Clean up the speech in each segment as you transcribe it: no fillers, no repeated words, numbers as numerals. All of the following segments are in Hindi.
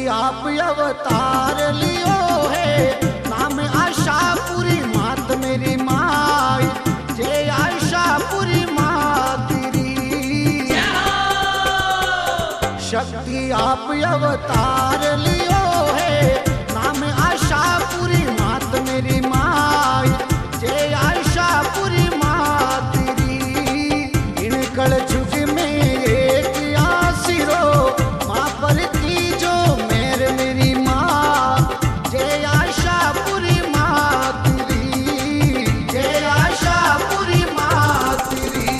आप अवतार लियो है, नाम आशापुरी मात मेरी माई, जय आशापुरी मात तेरी। शक्ति आप अवतार लियो है, नाम आशापुरी मात मेरी माई, जय आशापुरी मात तेरी। इन कल युग में एक आसिरो माँ पर की जो मेर मेरी माँ, जय आशापुरी माँ तेरी, जय आशापुरी माँ तेरी।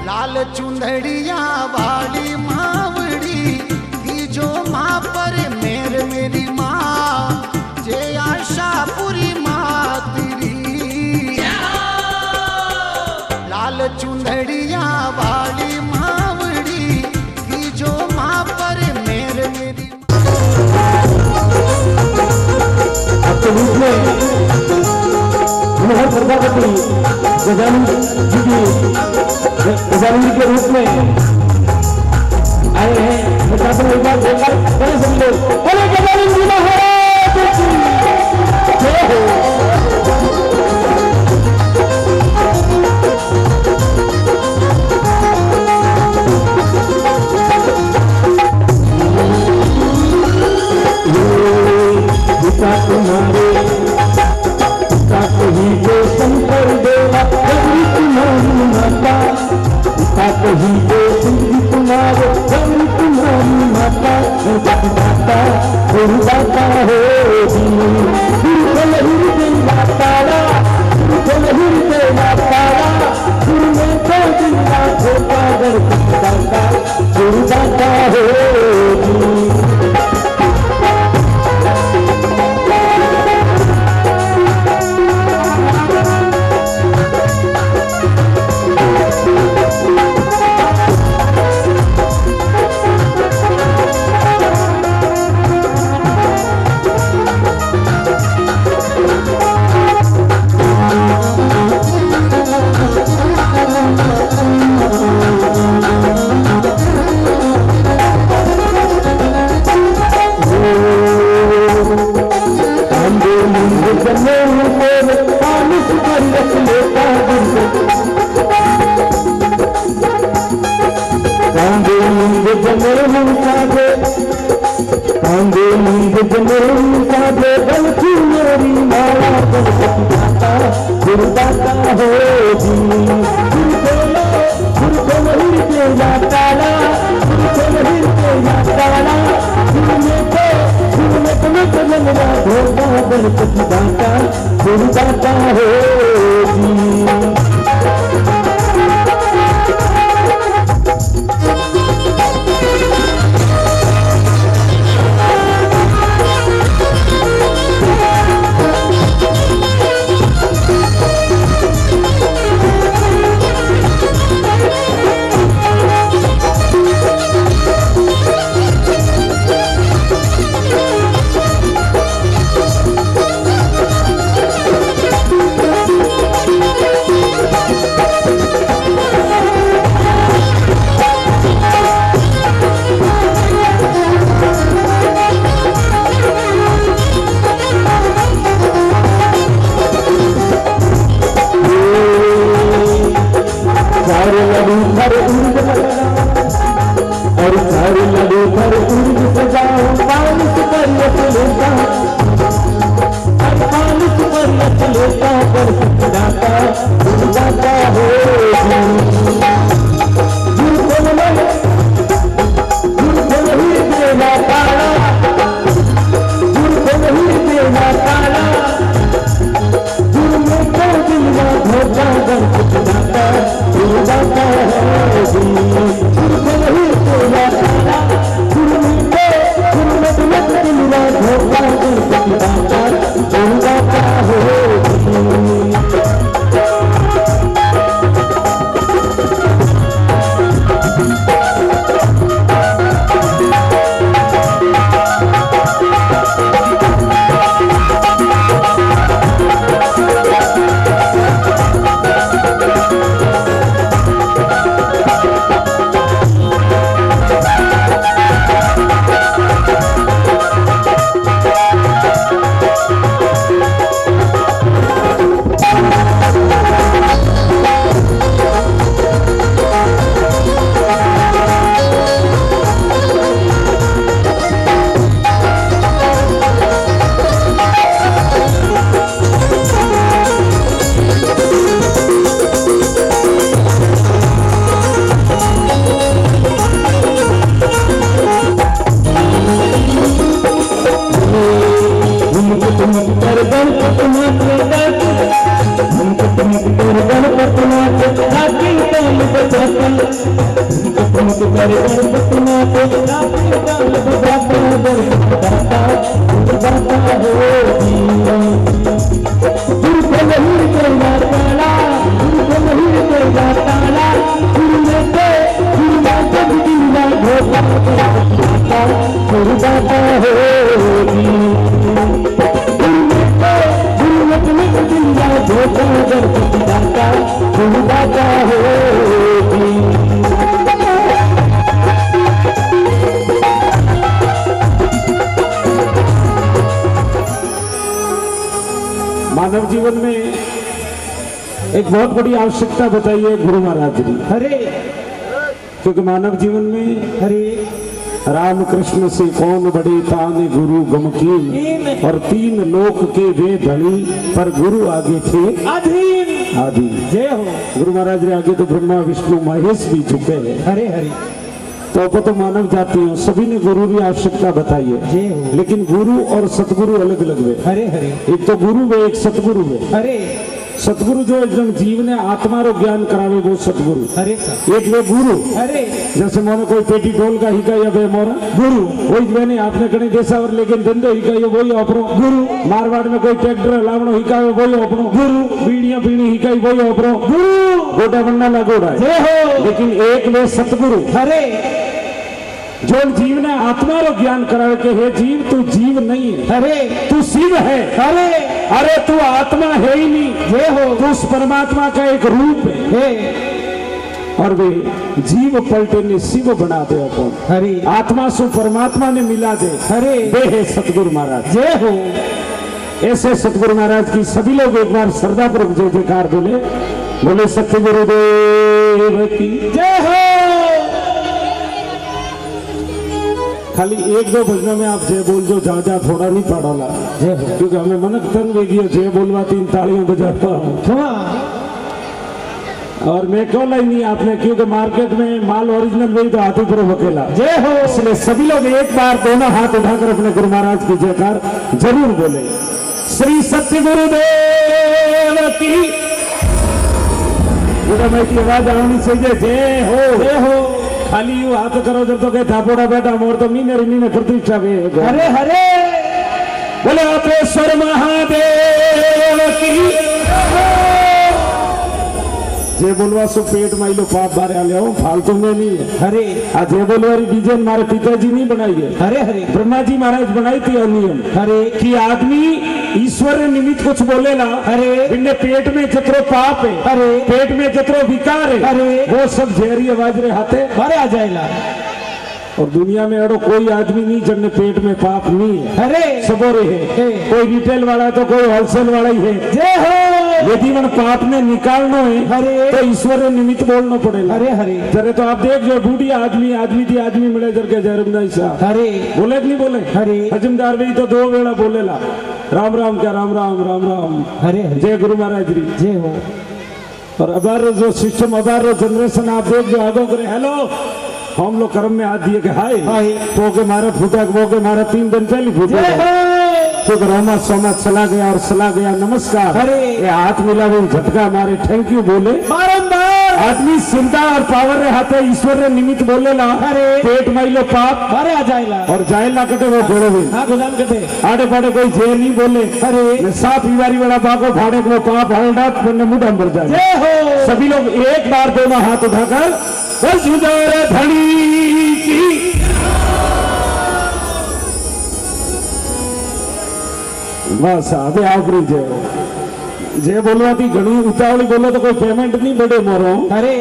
लाल चुंदड़िया वाली मावड़ी की जो माँ पर मेर मेरी माँ, जय आशापुरी माँ तेरी। लाल चुंदड़िया वाली मावड़ी की जो माँ पर मेर मेरी आपके रूप में मनोहर प्रजापति गजानंद के रूप में आए हैं। मैं चाहता हूँ एक बार बोलकर बड़े सभी लोग बोले गजानंद जी महाराज की जय हो। तुम्हारे ही जो शंकर देवा गौरी तुम्हारी माता, कहीं जो सिंधी तुम्हारे गौरी तुम्हारी माता, गणपति माता गुरुदाता हो गुरुकुल हृदय तारा, गुरुकुल हृदय तारा, गुरु में तो जिंदा होता गणपति दाता गुरुदाता हो। गुरुदाता हो गणपति दाता गुरुदाता हो तुमको करे गणपति माते रात्रि काल बजाता बरसाता हो जीवन तुमको नहीं देगा ताला तुमको नहीं देगा ताला तुमने दिला धोखा बरसाता हो मानव जीवन में एक बहुत बड़ी आवश्यकता बताइए गुरु महाराज जी। हरे क्योंकि मानव जीवन में हरे राम कृष्ण से कौन बड़े ताने गुरु गमकीन और 3 लोक के वे धनी पर गुरु आगे थे अधीन आदि। जय हो गुरु महाराज रे आगे तो ब्रह्मा विष्णु महेश भी झुके हैं। हरे हरे तो मानव जाति हो सभी ने गुरु की आवश्यकता बताई है। जय हो लेकिन गुरु और सतगुरु अलग अलग है। हरे हरे एक तो गुरु है एक सतगुरु है। हरे सतगुरु जो एकदम जीव ने आत्मा रो ज्ञान करावे वो सतगुरु। हरे एक वे गुरु हरे जैसे मोने कोई पेटी ढोल का हिका या बे मोरा गुरु वही मैंने आपने कहीं देशावर लेकिन धंधो हिका ये वही अपनो गुरु। मारवाड़ में कोई ट्रैक्टर लावणो हिका वही अपनो गुरु। बीड़ियां पीनी हिका वही अपनो गुरु। गोटा बनना लगोड़ा है। जय हो लेकिन एक वे सतगुरु हरे जो जीव ने आत्मा रो ज्ञान करावे के हे जीव तू जीव नहीं है। हरे तू शिव है। हरे अरे तू आत्मा है ही नहीं। जय हो तू उस परमात्मा का एक रूप है। हे और वे जीव पलटे ने शिव बना दे अपन। हरे आत्मा से परमात्मा ने मिला दे। हरे वे है सतगुरु महाराज। जय हो ऐसे सतगुरु महाराज की सभी लोग एक बार श्रद्धापूर्वक जय जयकार बोले। बोले सत्य गुरुदेव की जय हो। खाली 1-2 भजनों में आप जय बोल जो जा थोड़ा नहीं पड़ोला। जय हो क्योंकि हमें मनक तंग वेगी जय बोलवा 3 तालियां बजाता हूँ। क्षमा और मैं क्यों लाई नहीं आपने क्योंकि मार्केट में माल ओरिजिनल वही तो हाथी पर वकेला। जय हो इसलिए सभी लोग एक बार दोनों हाथ उठाकर अपने गुरु महाराज की जयकार जरूर बोले। श्री सत्य गुरुदेव की की आवाज आनी चाहिए। जय हो जय हो खाली यू हाथ करो जब तो कहे थापोड़ा बेटा मोर तो मीने प्रतिष्ठा वे। हरे हरे बोले अपेश्वर महादेव की जे बोलवा सो पेट माइलो पाप बारे आले हो फालतू में नहीं है। हरे आ जे बोलवारी डिजाइन मारे पिताजी नहीं बनाई है। हरे हरे ब्रह्मा जी महाराज बनाई थी नियम हरे कि आदमी ईश्वर निमित्त कुछ बोलेला। हरे बिन्ने पेट में जतरो पाप है हरे पेट में जतरो विकार है हरे वो सब जहरी आवाज रे हाथे बारे आ जाएला। और दुनिया में अड़ो कोई आदमी नहीं जिनने पेट में पाप नहीं है। हरे सबोरे है। कोई रिटेल वाला तो कोई होलसेल वाला ही है। जय हो यदि मन पाप ने निकालना है हरे तो ईश्वर निमित्त बोलना पड़ेगा। हरे हरे जरे तो आप देख जो बूढ़ी आदमी थी आदमी मिले जर के जयरमदास साहब हरे बोले कि नहीं बोले। हरे हजमदार भी तो 2 वेला बोलेला राम राम क्या राम राम राम राम। हरे हरे जय गुरु महाराज जी जय हो। और अबार जो सिस्टम अबार जनरेशन आप देख जो आगो करे हेलो हम लोग कर्म में हाथ दिए के हाय तो के मारे फूटा वो के मारे 3 दिन पहले फूटे तो रोमा सोमा चला गया नमस्कार। अरे ये हाथ मिला वो झटका मारे थैंक यू बोले बारंबार आदमी चिंता और पावर रे हाथे ईश्वर रे निमित्त बोले ला। अरे पेट माइलो पाप बारे आ जाएला और जाएला कटे वो घोड़े हुए हाँ गुदाम कटे आड़े पाड़े कोई जे नहीं बोले। अरे साफ पीवारी वाला बाको फाड़े को पाप हल्दा पुण्य मुठा भर जाए। जय हो सभी लोग एक बार दोनों हाथ उठाकर बोल जुदारे धड़ी की बस अबे आखरी जय बोलवा थी घनी उतावली बोलो तो कोई पेमेंट नहीं बढ़े मोरो। अरे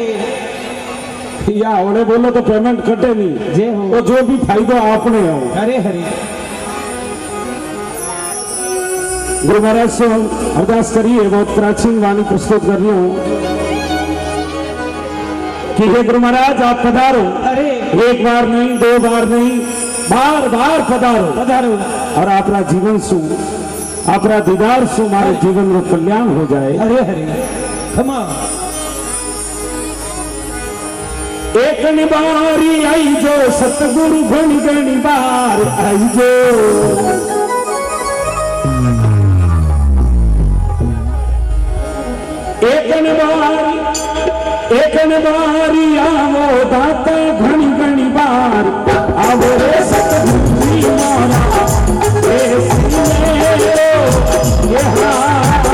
या आवड़े बोलो तो पेमेंट कटे नहीं। जय हो तो जो भी फायदो आपने हो। हरे हरे गुरु महाराज से हम अरदास करिए बहुत प्राचीन वाणी प्रस्तुत कर रही हूँ कि हे गुरु महाराज आप पधारो। अरे 1 बार नहीं 2 बार नहीं बार बार पधारो और अपना जीवन सु अपना दीदार से हमारे जीवन में कल्याण हो जाए। हरे हरे क्षमा एक बारी आई जो सतगुरु घणी बार आई जो एक बारी आओ दाता घनी घनी बार आवो रे सतगुरु मोरा ए सिने ये हार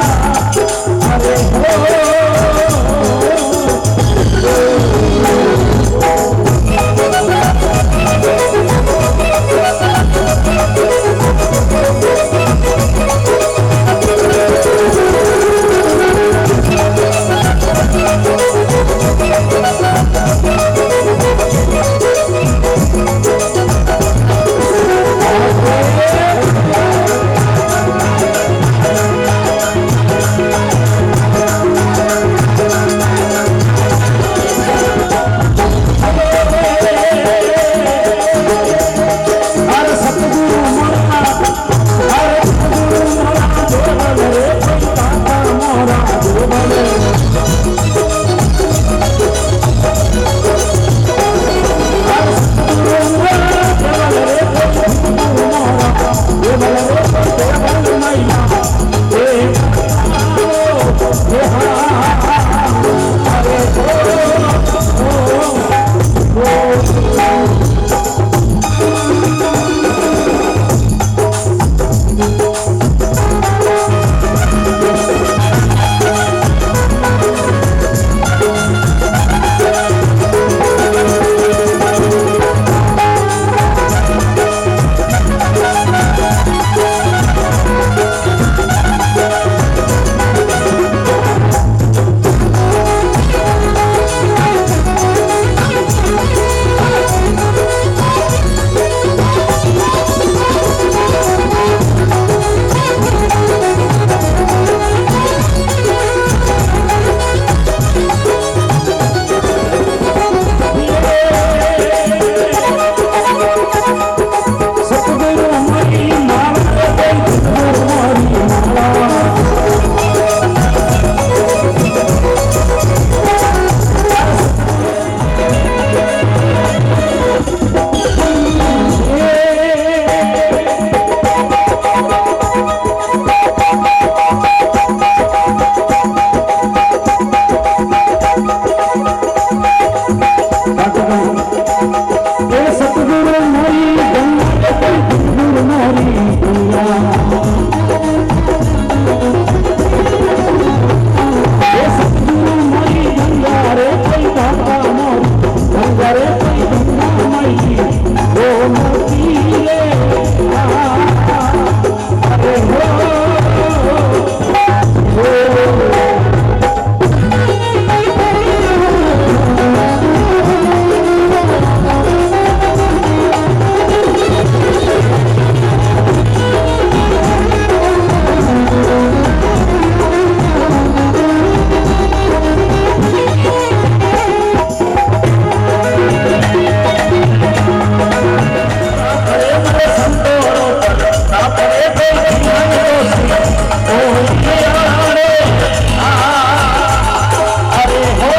अरे हो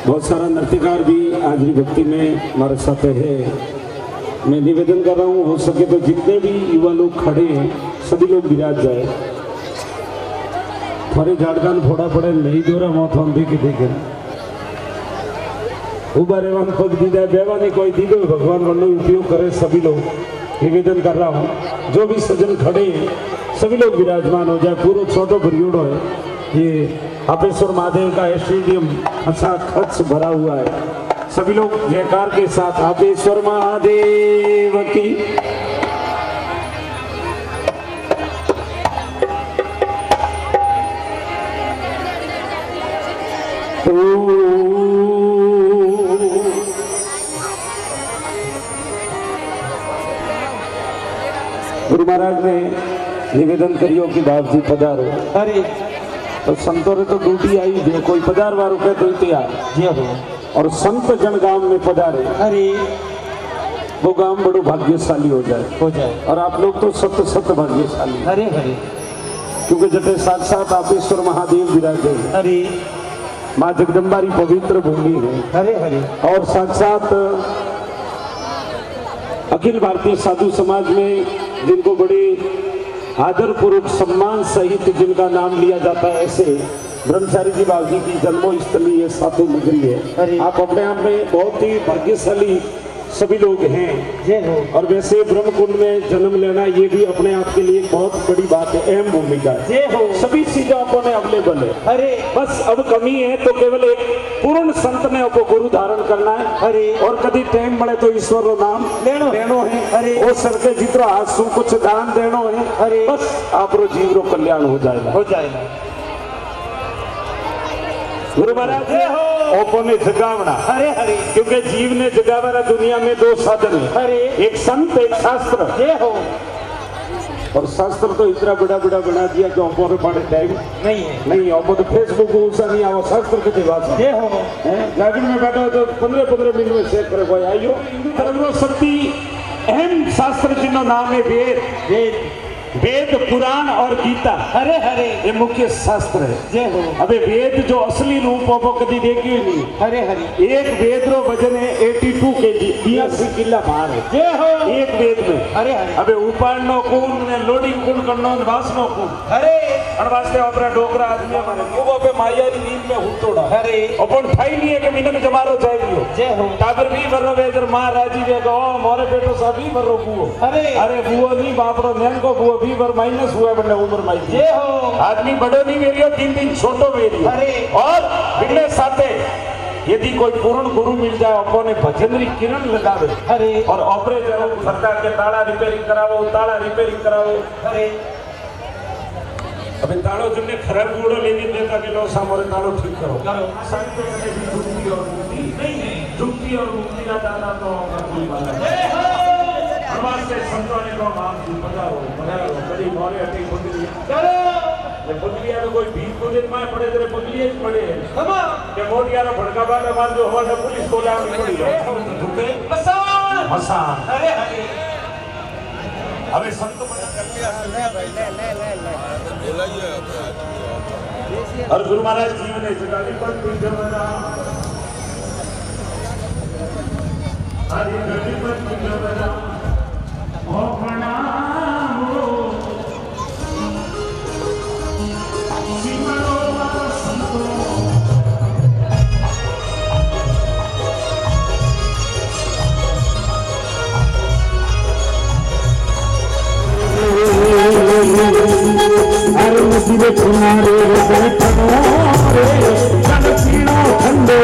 बहुत सारा नृत्यकार भी आज की भक्ति में हमारे साथ है। मैं निवेदन कर रहा हूँ, हो सके तो जितने भी युवा लोग खड़े हैं सभी लोग विराज जाए। थोड़े झाड़कान फोड़ा पड़े नहीं दोरा मौत हम भी देखे उबारे वन पग दीदा बेवानी कोई दीदो भगवान वर्ण उपयोग करे सभी लोग। निवेदन कर रहा हूँ, जो भी सज्जन खड़े हैं सभी लोग विराजमान हो जाए। पूरा छोटो परियोड़ो है, ये हापेश्वर महादेव का स्टेडियम अच्छा खच भरा हुआ है। सभी लोग जयकार के साथ हापेश्वर महादेव की। गुरु महाराज ने निवेदन करियो कि बाप जी पधारो। अरे तो संतों ने तो ड्यूटी आई दे, कोई पधारवा रुके तो तैयार जी हो। और संत जन गांव में पधारे, अरे वो गांव बड़ो भाग्यशाली हो जाए। और आप लोग तो सत भाग्यशाली। अरे हरे, क्योंकि जटे साक्षात हापेश्वर महादेव विराजे। अरे माँ जगदम्बा की पवित्र भूमि है। हरे हरे, और साक्षात अखिल भारतीय साधु समाज में जिनको बड़े आदर पूर्वक सम्मान सहित जिनका नाम लिया जाता है, ऐसे ब्रह्मचारी जी बाबू जी की जन्मस्थली ये सातों नगरी है। आप अपने आप में बहुत ही भाग्यशाली सभी लोग हैं। और वैसे ब्रह्म कुंड में जन्म लेना ये भी अपने आप के लिए बहुत बड़ी बात है, अहम भूमिका है। सभी चीजें अपने अवेलेबल है। अरे बस अब कमी है तो केवल एक पूर्ण संत ने आपको गुरु धारण करना है। अरे और कभी टाइम मिले तो ईश्वर रो नाम लेनो है। अरे वो सर के जितरो हाथ कुछ दान देनो है। अरे बस आप रो जीव रो कल्याण हो जाएगा। गुरु महाराज ओपो ने जगावना। हरे हरे, क्योंकि जीव ने जगावना दुनिया में दो साधन है। अरे एक संत एक शास्त्र। हो। और शास्त्र तो इतना बड़ा बना दिया कि ओपो में पढ़े टाइम नहीं ओपो तो फेसबुक ऊंचा नहीं आओ, शास्त्र के दिवास हो। गाड़ी में बैठा हो तो 15 मिनट में शेयर करे कोई आइयो। हिंदू धर्म रो शक्ति अहम शास्त्र जिनो नाम है वेद पुराण और गीता। हरे हरे, ये मुख्य शास्त्र है। जय हो। अबे वेद जो असली रूप हो कभी देखी ही नहीं। हरे हरे, एक वेद रो वजन है 82 kg, 82 किलो भार है। जय हो। एक वेद में। हरे हरे, अबे उपाड़नो कुंड ने लोडिंग कुंड करनो वासनो कुंड। हरे और वास्ते अपना डोकरा आदमी मारे वो अबे माया री नींद में हुतोड़ा। हरे अपन ठाई नहीं है कि मिनक जमारो जाएगी। जय हो। टाबर भी भरो वेदर मां राजी वे गो मोरे बेटो सभी भरो बुओ। अरे बुओ नहीं बापरो नैन को बुओ भी भर माइनस हुआ बने उम्र में। जय हो। आदमी बड़ो नहीं मेरियो 3 दिन छोटो मेरियो। अरे और बिगड़े साथे यदि कोई पूर्ण गुरु मिल जाए अपने भजन री किरण लगावे। अरे और ऑपरे जाओ सरकार के ताला रिपेयरिंग करावो, ताला रिपेयरिंग करावो। अरे अबे तालो जिन्ने खराब गुड़ो लेके देता के लो सामोरे तालो ठीक करो। संत ने भी जुक्ति और मुक्ति नहीं है, जुक्ति और मुक्ति का दाता तो कोई वाला है। नमस्ते संतों ने कहा आप जी पधारो कड़ी मोरे अटी बुद्धि चलो। ये बुद्धिया तो कोई भीख को दिन में पड़े तेरे बुद्धिए पड़े हमा के मोटिया रो भड़का बाटे मार जो हो पुलिस को लाव पड़ी झुके मसान। अरे हरे, अबे संत और गुरु महाराज जी ने जगाली पर पिंजरा आदि गति पर पिंजरा ओ प्रणामो सिमरो संतो। अरे मुझे तुम्हारे बैठनो रे जन पीनो ठंडो।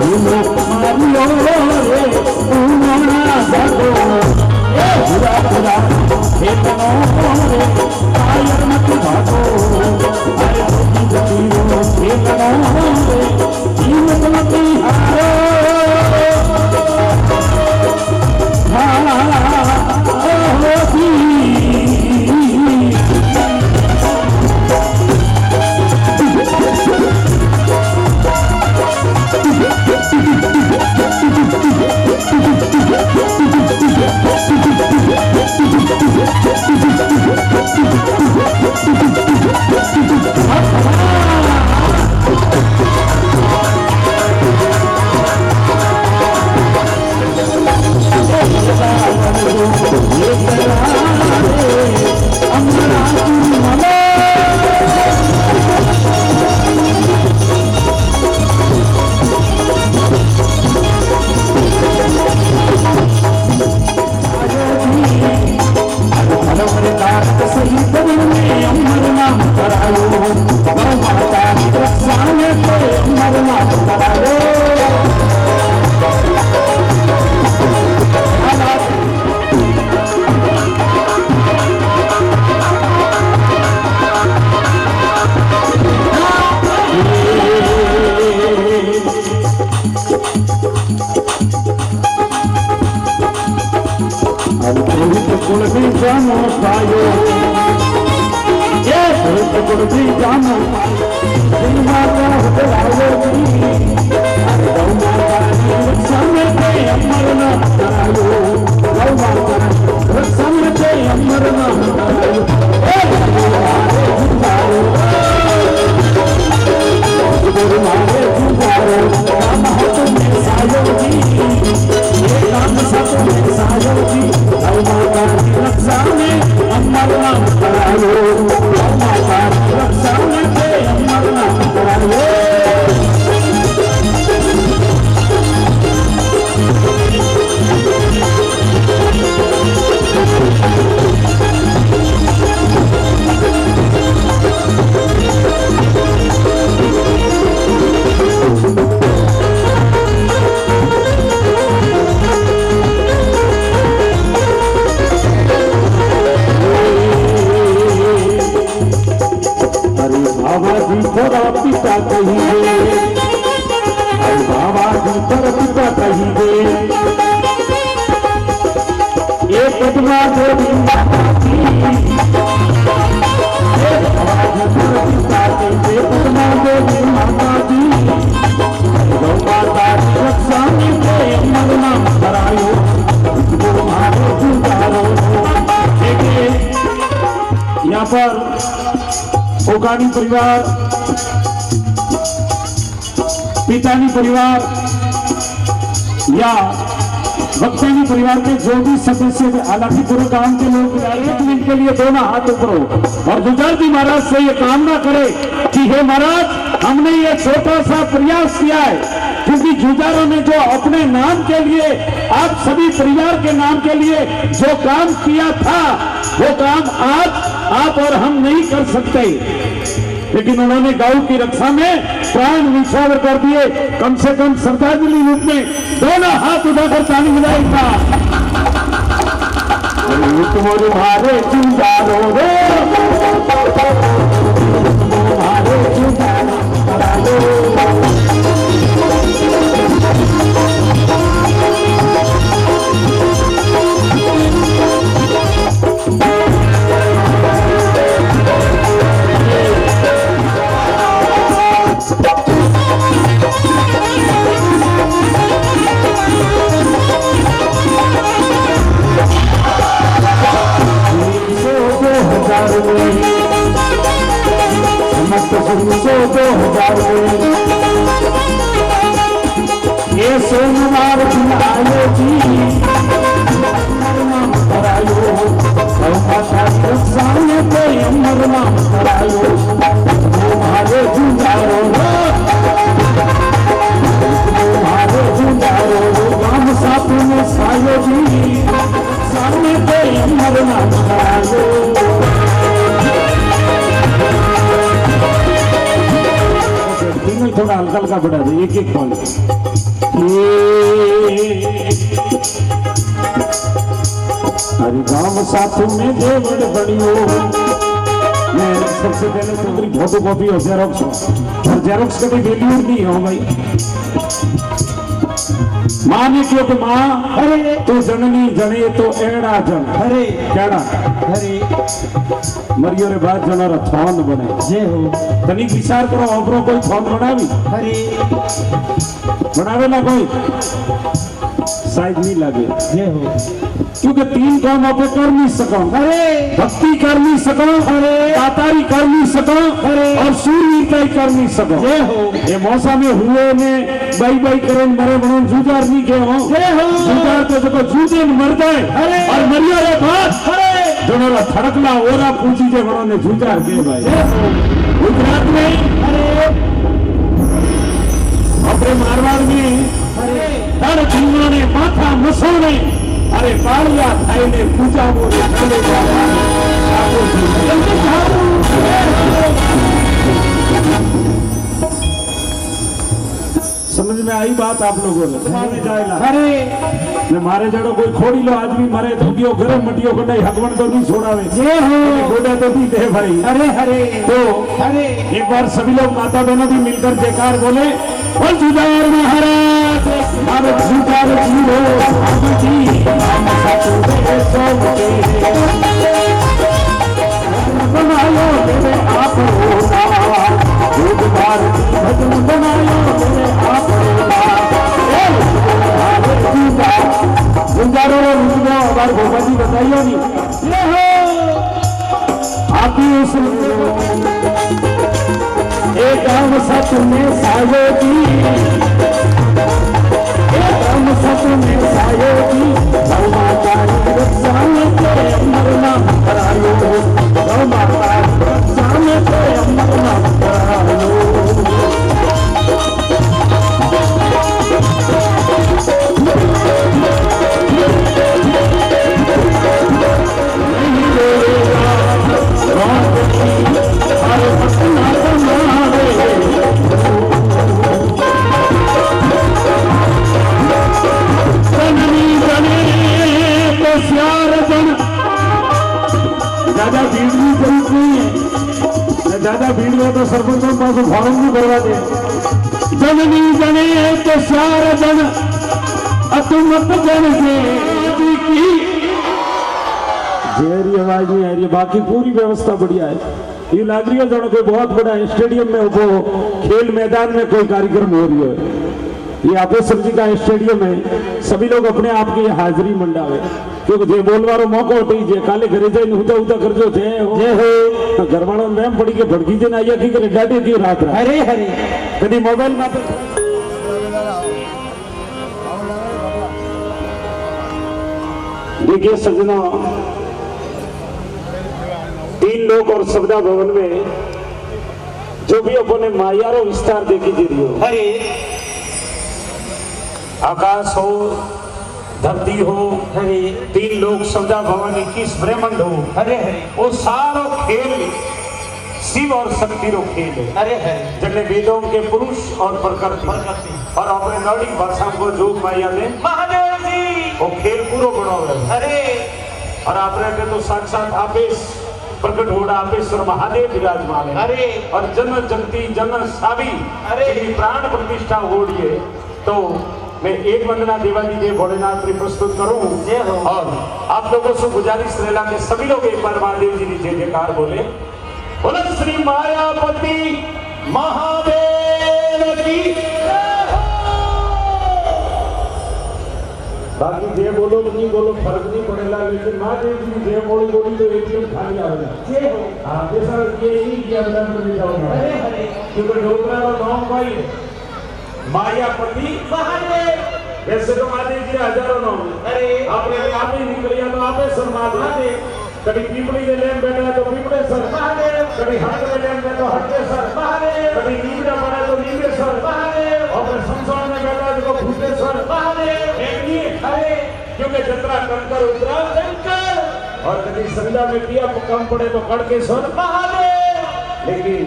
मारियो रे उन्होंने जागो ए बुरा बुरा हे तनो रे कायर मत भागो अरे गति हे तनो रे कीमत मत हारो यहाँ पर ओकानी परिवार, पितानी परिवार या भक्तानी परिवार के जो भी सदस्य थे, हालांकि पूरे गांव के लोग 1 मिनट के लिए दोनों हाथ ऊपर हो और जुझार जी महाराज से ये कामना करे कि हे महाराज, हमने ये छोटा सा प्रयास किया है, क्योंकि जुझारों ने जो अपने नाम के लिए, आप सभी परिवार के नाम के लिए जो काम किया था, वो काम आज आप और हम नहीं कर सकते, लेकिन उन्होंने गांव की रक्षा में प्राण निछावर कर दिए। कम से कम श्रद्धांजलि रूप में दोनों हाथ उठाकर ताली बजाएगा। तुम्हारे जुझारों रे, तुम्हारे जुझारों समस्त 2000 ये सोमवार दिन आयो जी करायो, सामने पे अमर नाम करायो, तुम्हारे जुझारों, तुम्हारे जुझारों, राम साथ में सायो जी, सामने पे अमर नाम करायो। थोड़ा हल्का हल्का बढ़ा दे, एक एक पॉइंट। हरि गांव साथ में देवड़ बनियो। मैं सबसे पहले तो मेरी फोटो कॉपी और जेरोक्स हो, और जेरोक्स कभी वैल्यू नहीं हो भाई। माँ ने क्यों कि माँ अरे तो जननी जने तो एड़ा जन अरे केड़ा अरे मरियो रे बाद जनारा थौन बने। जय हो। तनिक विचार करो अपनो कोई थौन बनावी अरे बनावेला कोई शायद नहीं लगे। जय हो। क्योंकि तीन काम आप कर नहीं सको। अरे भक्ति कर नहीं सको, अरे दातारी कर नहीं सको, अरे और सूरवीरता कर नहीं सको। जय हो। ये मौसम में हुए ने बाई बाई करें मरे बनो जूजार नहीं के हो। जय हो। जूजार तो जो जूते मर जाए अरे और मरिया रे बात अरे दोनों थड़कला ओरा पूछी जे बनो ने जूजार के भाई। गुजरात में अरे अपने मारवाड़ में अरे हर जीवा ने माथा मसोने अरे बालिया थाई ने पूजा बोले चले जावा ठाकुर जी जल्दी समझ में आई बात आप लोगों ने माने जाएगा। अरे ने मारे जड़ो कोई खोड़ी लो आदमी मरे तो दियो गरम मटियो को नहीं हकवन तो नहीं छोड़ावे। जय हो। गोड़ा तो नहीं दे भाई। अरे अरे तो अरे एक बार सभी लोग माता बहनों भी मिलकर जयकार बोले और जुदार महाराज भारत जुदार जीरो जी बनायो मेरे आप भजन बनायो मेरे आप गुंजारो रुझो हमारे भोपा जी बताइयो नहीं आप ही उस एक गाँव सच में सायो जी, एक गाँव सच में सायो जी, गौ माता रक्षा में तेरे मरना करायो, गौ माता रक्षा में तेरे मरना करायो। ज्यादा भीड़ की जरूरत नहीं है, ज्यादा भीड़ में तो सरपंचों पास फॉर्म भी भरवा दे। जननी जने तो चार जन अतुमत जन से की जेरी आवाज नहीं आ रही है। बाकी पूरी व्यवस्था बढ़िया है। ये लाग रही है जो कोई बहुत बड़ा स्टेडियम में वो खेल मैदान में कोई कार्यक्रम हो रही है। ये आपेश्वर जी का स्टेडियम है। सभी लोग अपने आप की हाजिरी मंडावे क्योंकि जे बोलवारो मौको होती जे काले घरे जाए उता उता कर जो थे हो घरवालों में पड़ी के भड़की जे आया की करे डाटे की रात हरे हरे कभी मोबाइल में देखिए सजना तीन लोग और सविता भवन में जो भी अपने मायारो विस्तार देखी दे रही हो। हरे आकाश हो धरती हो हरे तीन लोग सविता भवन 21 ब्रह्मांड हो हरे हरे वो सारो खेल शिव और शक्ति रो खेल है। हरे हरे जने वेदों के पुरुष और प्रकृति और अपने नौलिक भाषा को जोग माया ने महादेव जी वो खेल पूरो बनाओ है। हरे और आपने के तो साक्षात आपेश प्रकट होड़ा आपेश्वर महादेव विराजमान है। हरे और जन जगती जन सावी अरे प्राण प्रतिष्ठा हो रही है। तो मैं एक वंदना देवादिदेव भोलेनाथ की प्रस्तुत करूं और आप लोगों से गुजारिश रहेगा कि सभी लोग एक बार महादेव जी की जय जयकार बोले। बोले श्री मायापति महादेव की बाकी जय बोलो नहीं बोलो फर्क नहीं पड़ेगा लेकिन महादेव जी जय बोली बोली तो एकदम खाली आएगा। हाँ जैसा ये नहीं किया हरे हरे क्योंकि डोकरा का नाम भाई मायापति महादेव वैसे तो महादेव जी हजारों नाम है। अरे आपने आप ही निकलिया तो आपे सर महादेव कभी पीपड़ी के लेन बैठा है तो पीपड़े सर महादेव कभी हट में लेन बैठा तो हटे सर महादेव कभी नीमड़ा पड़ा तो नीमड़े सर महादेव और फिर संसार में बैठा है तो भूते सर महादेव एक नहीं हरे क्योंकि जतरा कंकर उतरा शंकर और कभी संध्या में किया कम पड़े तो कड़के सर महादेव लेकिन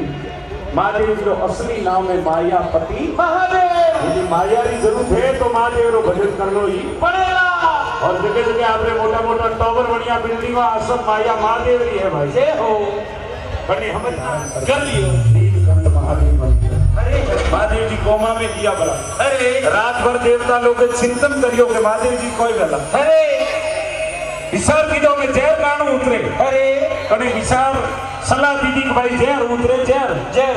महादेव जो असली नाम है मायापति महादेव यदि माया की जरूरत है तो महादेव रो भजन कर लो ही पड़ेगा। और जगह जगह आपने मोटा मोटा टावर बढ़िया बिल्डिंग सब माया महादेव ही है भाई जय हो। बने हम कर लियो। नीलकंठ महादेव मंदिर अरे महादेव जी कोमा में किया बड़ा अरे रात भर देवता लोग चिंतन करियो के महादेव जी कोई गला अरे विचार की जो में जहर कानू उतरे अरे कने विचार सलाह दीदी कि भाई जहर उतरे जहर जय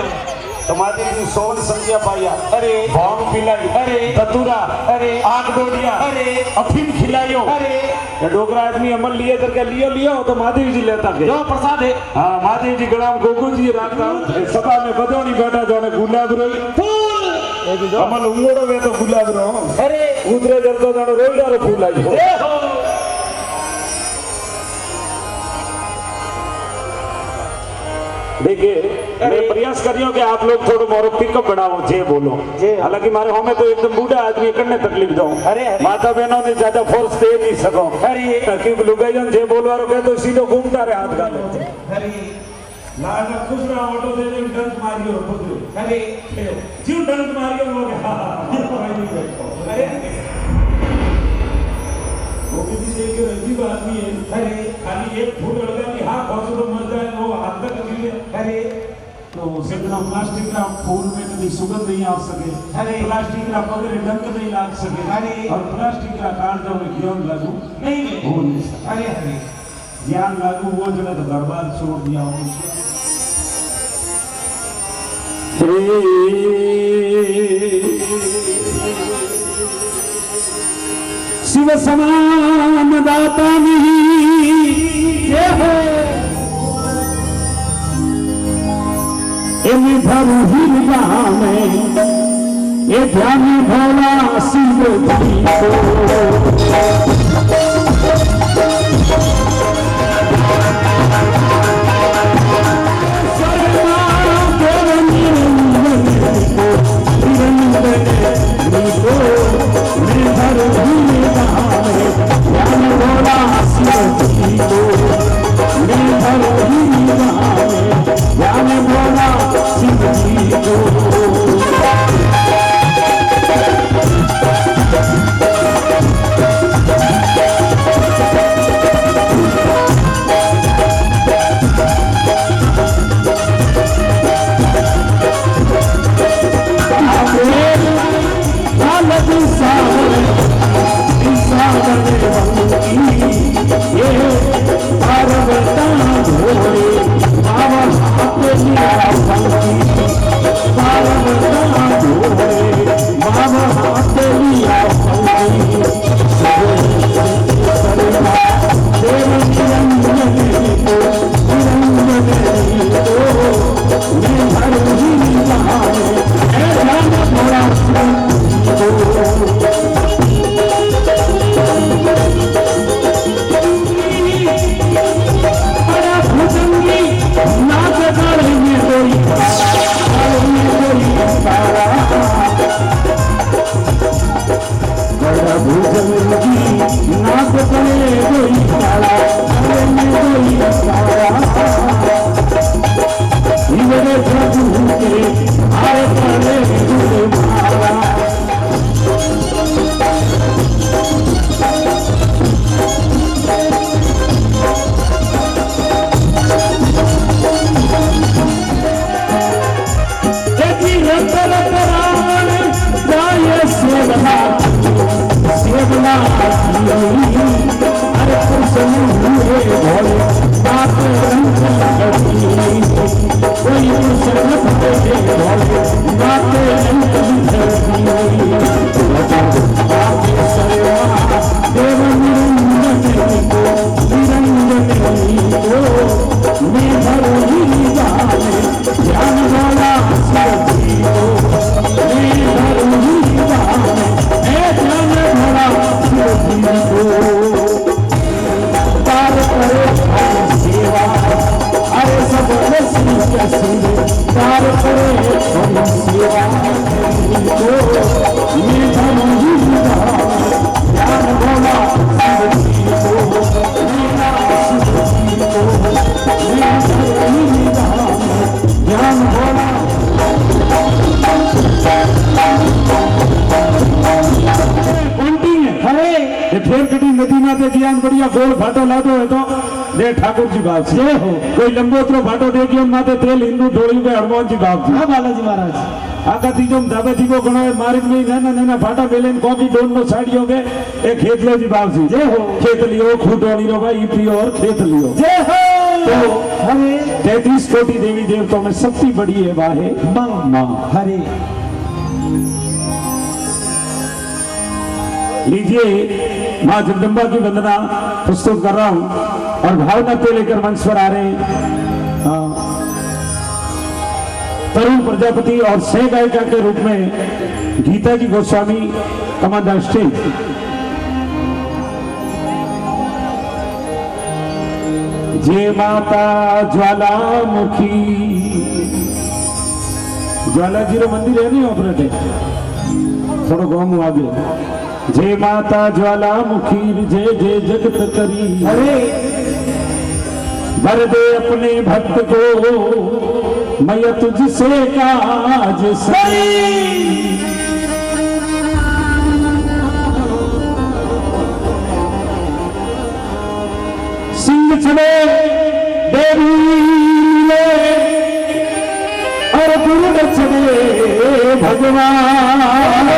तो महादेव जी सोवन संज्ञा पाया अरे भांग पिलाई अरे धतूरा अरे आग डोडिया अरे अफीम खिलायो अरे ये डोगरा आदमी अमल लिए करके लियो तो महादेव जी लेता के जो प्रसाद है हाँ महादेव जी गणाम गोगो जी रात का सभा में बदौनी बैठा जाने गुलाब रोई फूल अमल उंगोड़ो में तो गुलाब रो अरे उतरे जर तो जानो रोईडा रो फूल आई जय हो। देखिए मैं प्रयास करियो कि आप लोग थोड़ा मोरो पिकअप बनाओ जे बोलो जे। हालांकि मारे हमें तो एकदम बूढ़ा आदमी करने तकलीफ दो अरे, अरे। माता बहनों ने ज्यादा फोर्स दे नहीं सको अरे। ताकि लुगाईजन जे बोलवा रो के तो सीधो घूमता रहे हाथ गाले अरे लाल कुछ ना ऑटो दे दे डंक मारियो खुद अरे जीव डंक मारियो लोग अरे वो किसी एक अजीब आदमी है अरे खाली एक फूल लगा कि हाथ पहुंच तो मर जाए वो हाथ तक अकेले अरे तो सिर्फ प्लास्टिक का फूल में कभी सुगंध नहीं आ सके अरे। प्लास्टिक का पगड़े डंक नहीं लाग सके अरे। और प्लास्टिक का काट जब ज्ञान लागू नहीं हो नहीं सकता अरे अरे ज्ञान लागू हुआ जगह तो बर्बाद छोड़ दिया शिव समान दाता नहीं ये है इन भरू ही में ये ध्यान भोला शिव जी को ये फिर कटी नदी ना दे ज्ञान बढ़िया गोल भाटो ला दो है तो दे ठाकुर जी बाप जी हो कोई लंबोतरो भाटो दे ज्ञान माते तेल हिंदू ढोली पे हनुमान जी बाप जी हाँ बालाजी महाराज आका तीजो दादा जी को गणो मार्ग में नैना नैना भाटा बेलेन कॉकी डोन नो साड़ियों के एक खेत लो जी बाप जी जय हो खेत लियो खूटोनी रो भाई पियो और खेत लियो जय हो तो हमें 33 कोटि देवी देवताओं में सबसे बड़ी है वाहे मां हरे लीजिए मां जगदम्बा की वंदना प्रस्तुत कर रहा हूं और भावना को लेकर मंच पर आ रहे हैं तरुण प्रजापति और सह गायिका के रूप में गीता जी गोस्वामी कमांडर स्टेज जय माता ज्वालामुखी ज्वाला जी रो मंदिर है नहीं ऑपरेट थोड़ा गाँव आगे जय माता ज्वालामुखी जय जय जगत करी अरे भर दे अपने भक्त को मैं तुझसे काज सही सिंह चले देवी ले और गुरु चले भगवान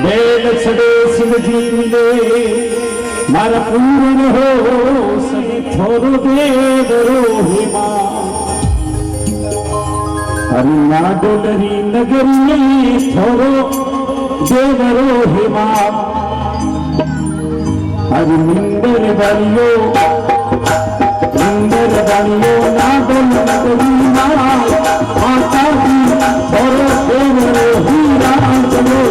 बेल छड़े सिंह जी मिले मारा पूर्ण हो सही थोरो देव रोहिमा हरिना डोलरी नगरी थोरो देव रोहिमा हरि निंदर बालियो ना डोल नगरी माता दी थोरो देव रोहिमा चलो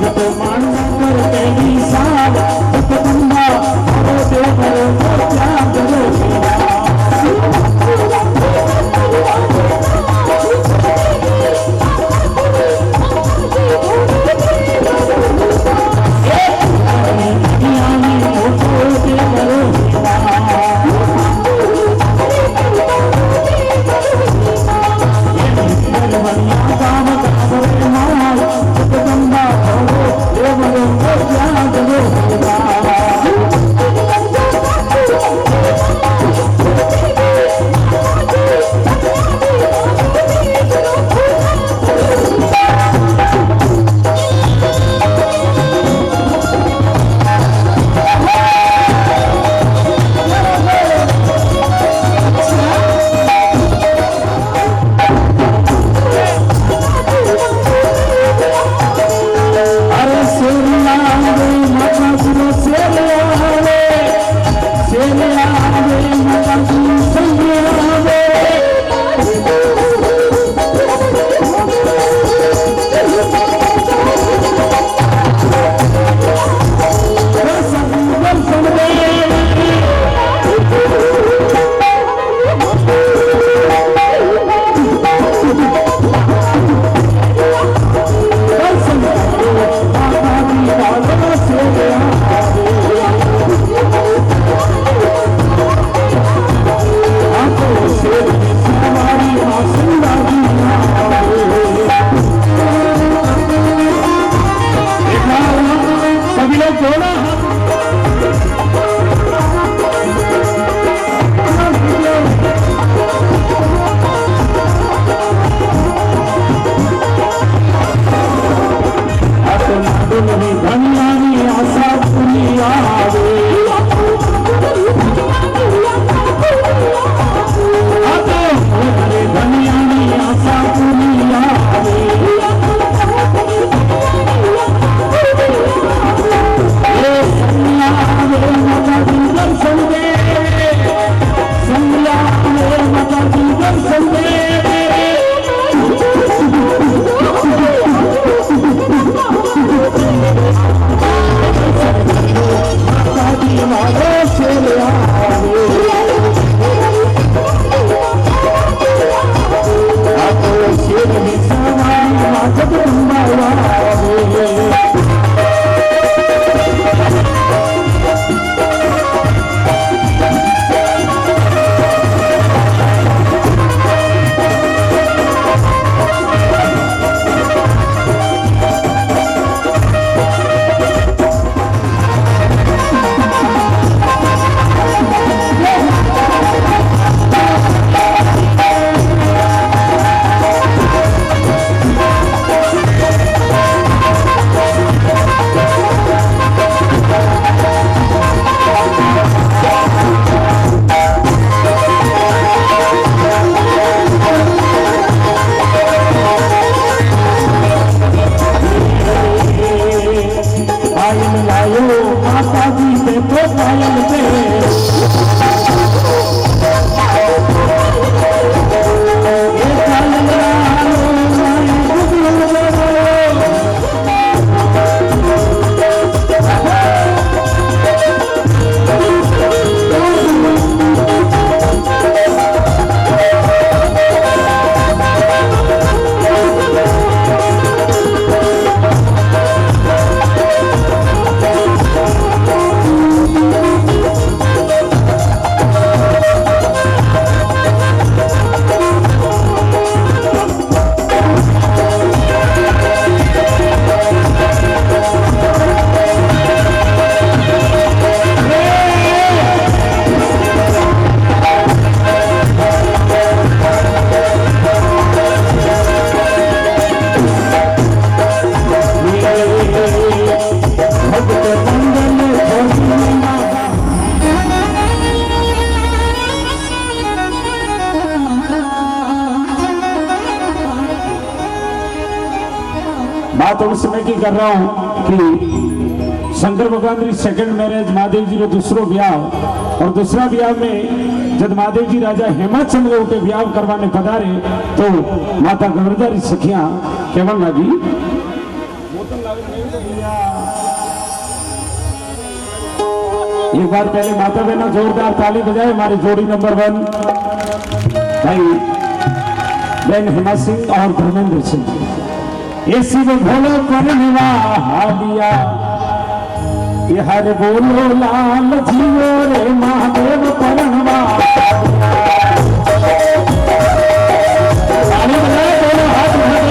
न तो मानना कर पहली साल जगदम्बा करो देवरो क्या करो बात उस समय की कर रहा हूं कि शंकर भगवान की सेकंड मैरिज महादेव जी रो दूसरो ब्याह और दूसरा ब्याह में जब महादेव जी राजा हेमाचंद्र उठे ब्याह करवाने पधारे तो माता गवर्धरी सखियां केवल लगी एक बार पहले माता बहना जोरदार ताली बजाए हमारी जोड़ी नंबर 1 भाई बहन हेमा सिंह और धर्मेंद्र सिंह। ऐसी में भोलो करने हालिया ये हर बोलो लाल जियो रे महादेव परणवा। ताली बजाए दोनों हाथ उठाए।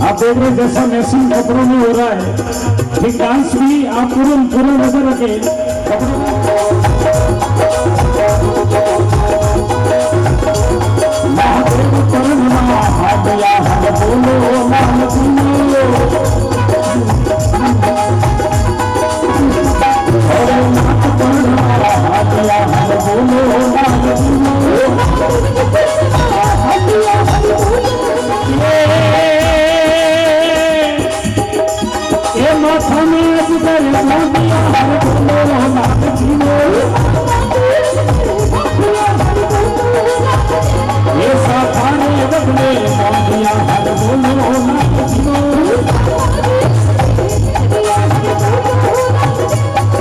आप देख रहे जैसा मैचिंग कपड़ों में हो रहा है, ठीक डांस भी आप पूरा नजर रखे कपड़ों महादेव परणवा हालिया हर बोलो लाल जियो और नाथ परणवा हालिया हर बोलो लाल जियो हालिया हर बोलो ये माथा में अजगर मोदिया हर बोलो लाल जियो ये साथाने बदले मोदिया हर बोलो लाल जियो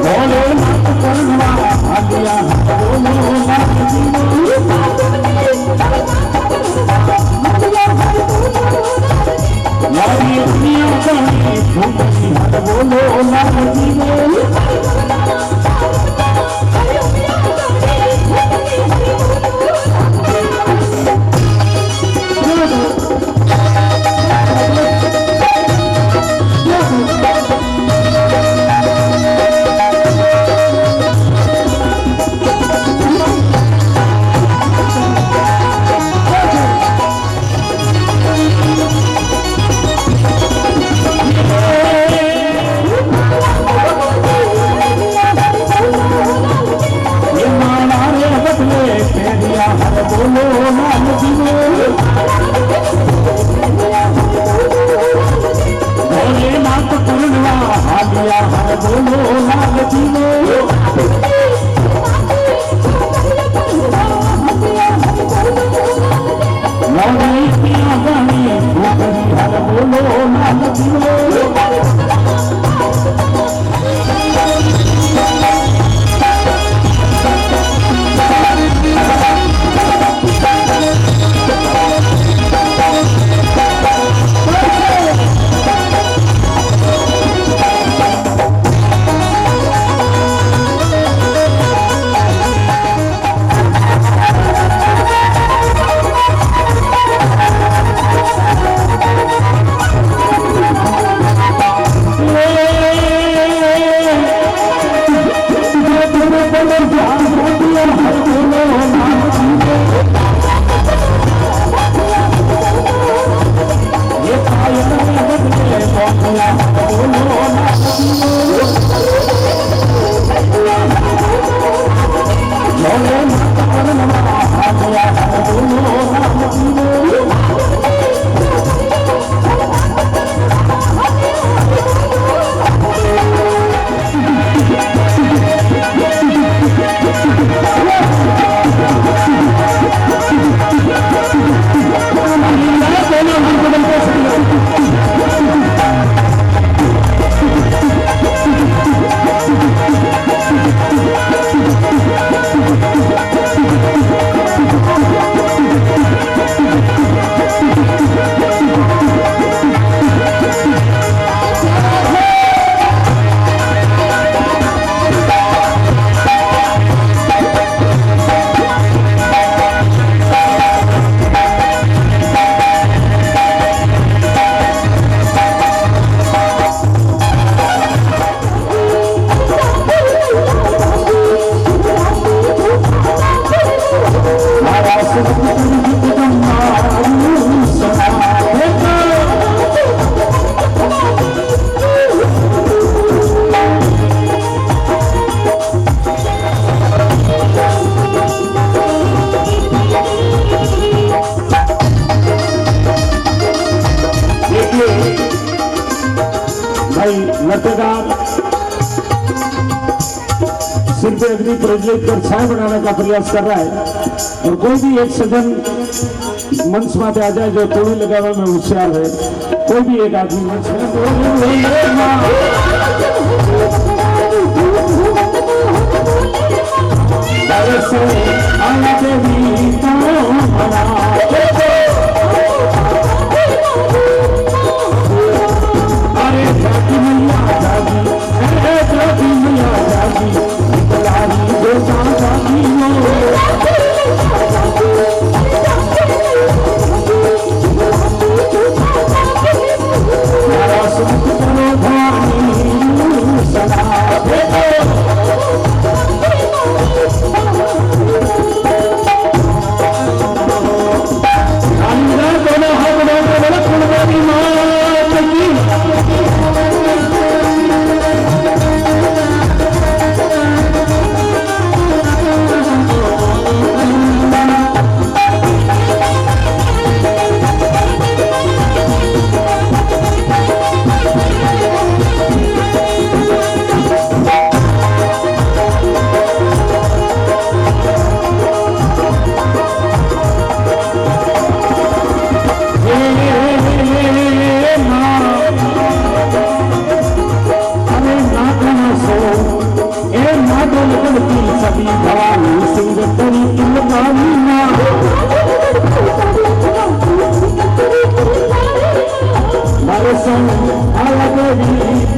बोलो नाथ परणवा हालिया हर बोलो लाल जियो यारी दुनिया जाने भूखी हर बोलो लाल जियो। भी प्रज्वलित कर छाया बनाने का प्रयास कर रहा है। और कोई भी एक सज्जन मंच में आ जाए जो तोड़ी लगावे में होशियार है, कोई भी एक आदमी मंच अरे जागी मैया जागी, अरे जागी मैया जागी, लारी जो जागी मारा सुख करो भानी सदा संग अलग भी